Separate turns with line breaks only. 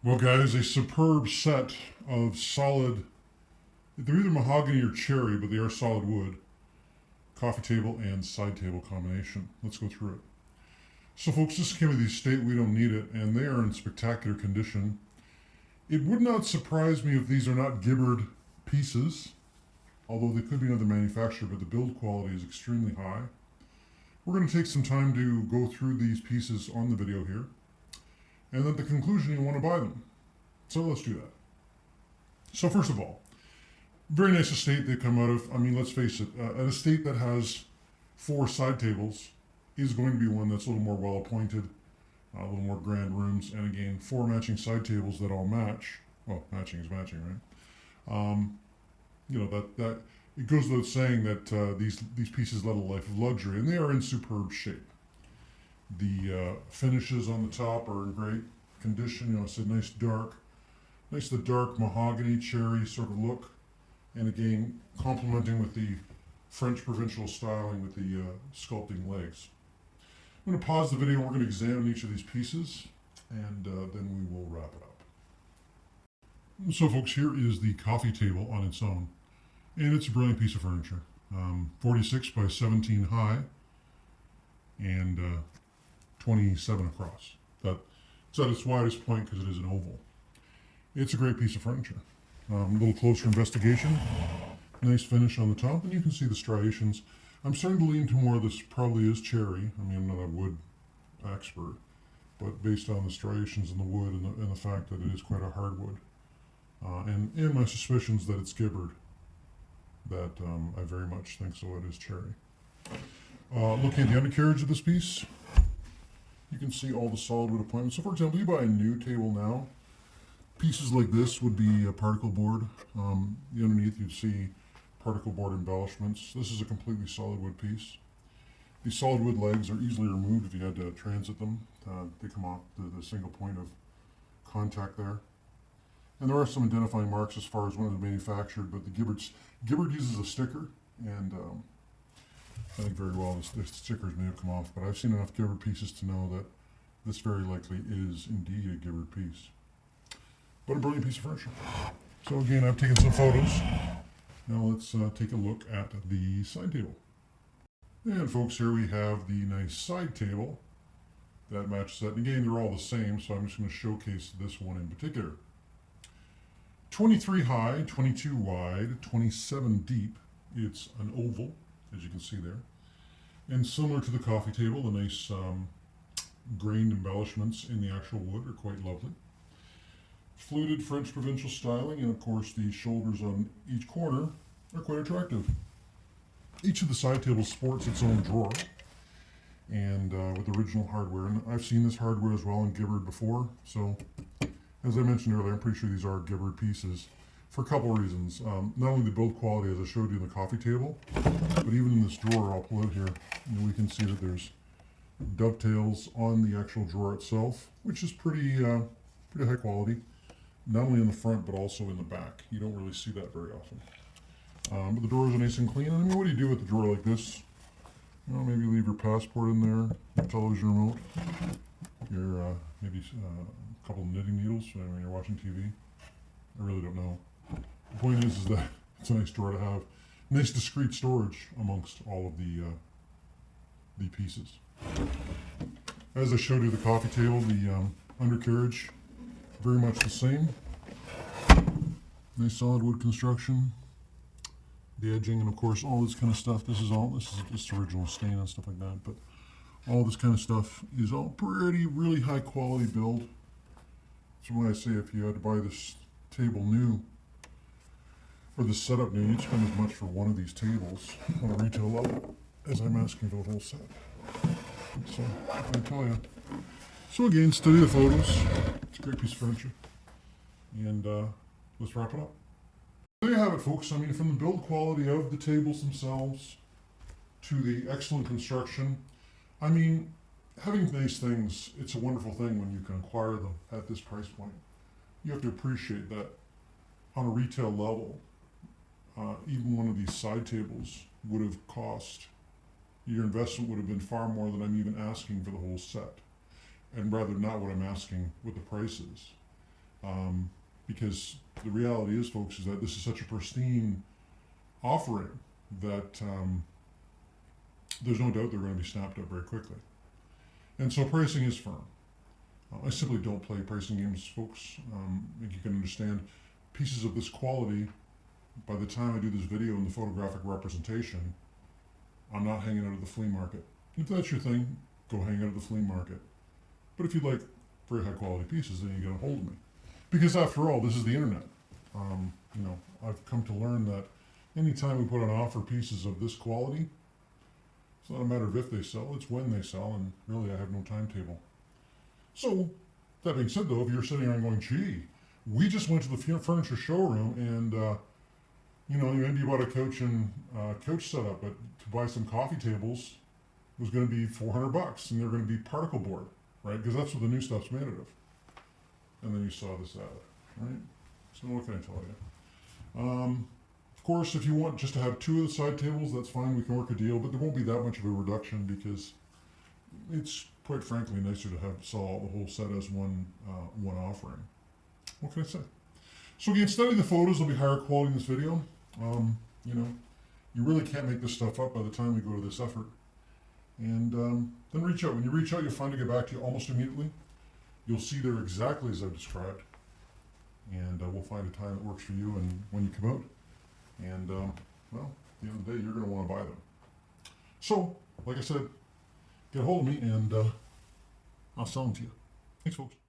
Well, guys, a superb set of solid, they're either mahogany or cherry, but they are solid wood, coffee table and side table combination. Let's go through it. So, folks, this came with the estate. We don't need it, and they are in spectacular condition. It would not surprise me if these are not Gibbard pieces, although they could be another manufacturer, but the build quality is extremely high. We're going to take some time to go through these pieces on the video here, and at the conclusion, you want to buy them. So let's do that. So first of all, very nice estate they come out of. I mean, let's face it, an estate that has 4 side tables is going to be one that's a little more well appointed, a little more grand rooms, and again, 4 matching side tables that all match. Well, matching is matching, right? That it goes without saying that these pieces led a life of luxury, and they are in superb shape. The finishes on the top are in great condition. It's a nice the dark mahogany cherry sort of look, and again complementing with the French provincial styling with the sculpting legs. I'm going to pause the video. We're going to examine each of these pieces, and then we will wrap it up. So, folks, here is the coffee table on its own, and it's a brilliant piece of furniture. 46 by 17 high, and 27 across. It's at its widest point because it is an oval. It's a great piece of furniture. A little closer investigation. Nice finish on the top, and you can see the striations. I'm starting to lean to more of this probably is cherry. I mean, I'm not a wood expert, but based on the striations in the wood and the fact that it is quite a hardwood, and my suspicions that it's Gibbard, that I very much think so it is cherry. Looking at the undercarriage of this piece, you can see all the solid wood appointments. So for example, you buy a new table now, pieces like this would be a particle board. The underneath you'd see particle board embellishments. This is a completely solid wood piece. These solid wood legs are easily removed if you had to transit them. They come off the single point of contact there. And there are some identifying marks as far as when it was manufactured, but the Gibbard uses a sticker, and I think very well the stickers may have come off, but I've seen enough Gibbard pieces to know that this very likely is indeed a Gibbard piece. But a brilliant piece of furniture. So again, I've taken some photos. Now let's take a look at the side table. And folks, here we have the nice side table that matches that. And again, they're all the same, so I'm just going to showcase this one in particular. 23 high, 22 wide, 27 deep. It's an oval, as you can see there. And similar to the coffee table, the nice grained embellishments in the actual wood are quite lovely. Fluted French provincial styling, and of course the shoulders on each corner are quite attractive. Each of the side tables sports its own drawer, and with original hardware. And I've seen this hardware as well in Gibbard before, so as I mentioned earlier, I'm pretty sure these are Gibbard pieces for a couple of reasons. Not only the build quality, as I showed you in the coffee table, but even in this drawer, I'll pull it here, we can see that there's dovetails on the actual drawer itself, which is pretty high quality, not only in the front but also in the back. You don't really see that very often. But the drawers are nice and clean. I mean, what do you do with a drawer like this? Maybe leave your passport in there, your television remote, your maybe a couple of knitting needles when you're watching TV. I really don't know. The point is that it's a nice drawer to have. Nice discreet storage amongst all of the pieces. As I showed you the coffee table, the undercarriage, very much the same. Nice solid wood construction. The edging, and of course all this kind of stuff. This is just original stain and stuff like that, but all this kind of stuff is all really high quality build. So when I say if you had to buy this table new, or this setup new, you'd spend as much for one of these tables on a retail level as I'm asking for the whole set. So I tell you. So again, study the photos. It's a great piece of furniture, and let's wrap it up. There you have it, folks. I mean, from the build quality of the tables themselves to the excellent construction. I mean, having these things, it's a wonderful thing when you can acquire them at this price point. You have to appreciate that on a retail level, even one of these side tables would have cost, your investment would have been far more than I'm even asking for the whole set. And rather not what I'm asking what the price is. Because the reality is, folks, is that this is such a pristine offering that there's no doubt they're going to be snapped up very quickly. And so pricing is firm. I simply don't play pricing games, folks. I think you can understand pieces of this quality. By the time I do this video and the photographic representation, I'm not hanging out at the flea market. If that's your thing, go hang out at the flea market. But if you like very high quality pieces, then you get a hold of me. Because after all, this is the internet. I've come to learn that anytime we put on offer pieces of this quality, it's not a matter of if they sell, it's when they sell, and really I have no timetable. So, that being said though, if you're sitting around going, gee, we just went to the furniture showroom and, maybe you bought a couch and couch setup, but to buy some coffee tables was going to be $400, and they're going to be particle board, right? Because that's what the new stuff's made out of. And then you saw this ad, right? So what can I tell you? Of course, if you want just to have two of the side tables, that's fine. We can work a deal, but there won't be that much of a reduction because it's quite frankly nicer to have sell the whole set as one offering. What can I say? So again, study the photos. They'll be higher quality in this video. You really can't make this stuff up by the time we go to this effort. And then reach out. When you reach out, you'll find to get back to you almost immediately. You'll see they're exactly as I've described. And we'll find a time that works for you and when you come out. And, at the end of the day, you're going to want to buy them. So, like I said, get a hold of me and I'll sell them to you. Thanks, folks.